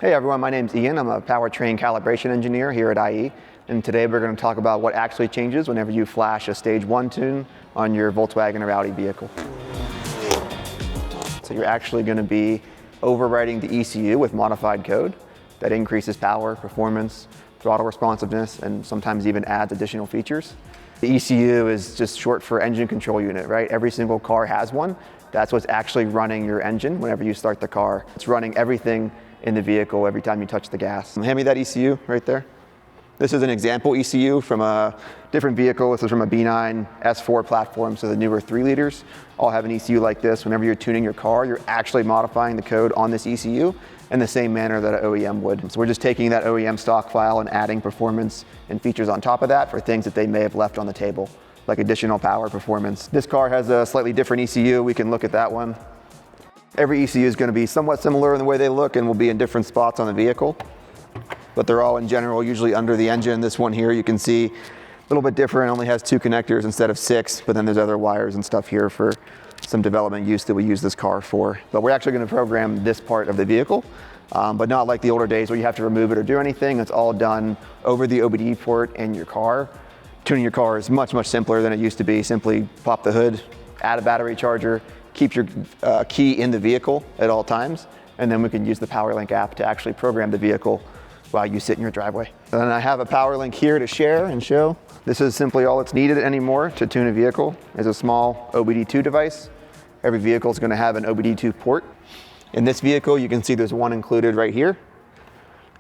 Hey everyone, my name's Ian. I'm a powertrain calibration engineer here at IE, and today we're going to talk about what actually changes whenever you flash a Stage 1 tune on your Volkswagen or Audi vehicle. So you're actually going to be overwriting the ECU with modified code that increases power, performance, throttle responsiveness, and sometimes even adds additional features. The ECU is just short for engine control unit, right? Every single car has one. That's what's actually running your engine whenever you start the car. It's running everything in the vehicle every time you touch the gas. Hand me that ECU right there. This is an example ECU from a different vehicle. This is from a B9 S4 platform, so the newer 3 liters all have an ECU like this. Whenever you're tuning your car, you're actually modifying the code on this ECU in the same manner that an OEM would. So we're just taking that OEM stock file and adding performance and features on top of that for things that they may have left on the table, like additional power performance. This car has a slightly different ECU. We can look at that one. Every ECU is going to be somewhat similar in the way they look and will be in different spots on the vehicle, but they're all in general usually under the engine. This one here you can see a little bit different, only has 2 connectors instead of 6, but then there's other wires and stuff here for some development use that we use this car for. But we're actually going to program this part of the vehicle, but not like the older days where you have to remove it or do anything. It's all done over the OBD port in your car. Tuning your car is much, much simpler than it used to be. Simply pop the hood, add a battery charger, keep your key in the vehicle at all times, and then we can use the PowerLink app to actually program the vehicle while you sit in your driveway. And then I have a PowerLink here to share and show. This is simply all that's needed anymore to tune a vehicle is a small OBD2 device. Every vehicle is going to have an OBD2 port. In this vehicle, you can see there's one included right here.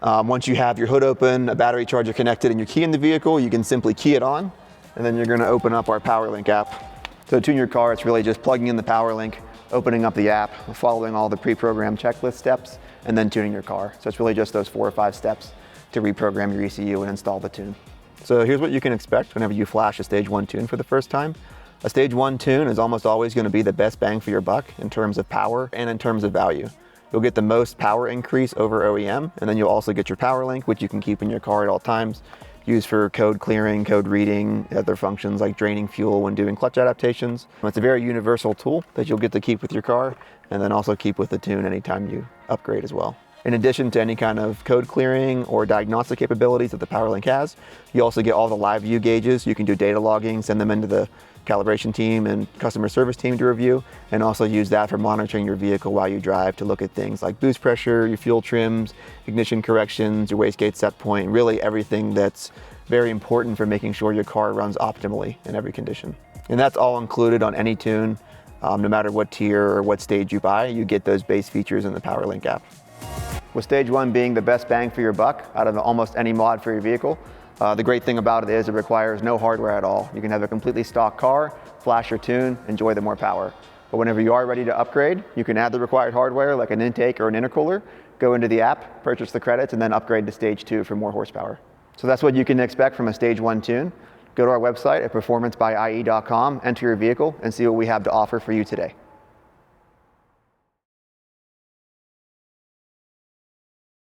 Once you have your hood open, a battery charger connected, and your key in the vehicle, you can simply key it on, and then you're going to open up our PowerLink app. So to tune your car, it's really just plugging in the PowerLink, opening up the app, following all the pre-programmed checklist steps, and then tuning your car. So it's really just those 4 or 5 steps to reprogram your ECU and install the tune. So here's what you can expect whenever you flash a Stage 1 tune for the first time. A Stage 1 tune is almost always going to be the best bang for your buck in terms of power and in terms of value. You'll get the most power increase over OEM, and then you'll also get your PowerLink, which you can keep in your car at all times, used for code clearing, code reading, other functions like draining fuel when doing clutch adaptations. It's a very universal tool that you'll get to keep with your car and then also keep with the tune anytime you upgrade as well. In addition to any kind of code clearing or diagnostic capabilities that the PowerLink has, you also get all the live view gauges. You can do data logging, send them into the calibration team and customer service team to review, and also use that for monitoring your vehicle while you drive to look at things like boost pressure, your fuel trims, ignition corrections, your wastegate set point, really everything that's very important for making sure your car runs optimally in every condition. And that's all included on any tune, no matter what tier or what stage you buy, you get those base features in the PowerLink app. With Stage 1 being the best bang for your buck out of almost any mod for your vehicle, the great thing about it is it requires no hardware at all. You can have a completely stock car, flash your tune, enjoy the more power. But whenever you are ready to upgrade, you can add the required hardware like an intake or an intercooler, go into the app, purchase the credits, and then upgrade to Stage 2 for more horsepower. So that's what you can expect from a Stage 1 tune. Go to our website at performancebyie.com, enter your vehicle, and see what we have to offer for you today.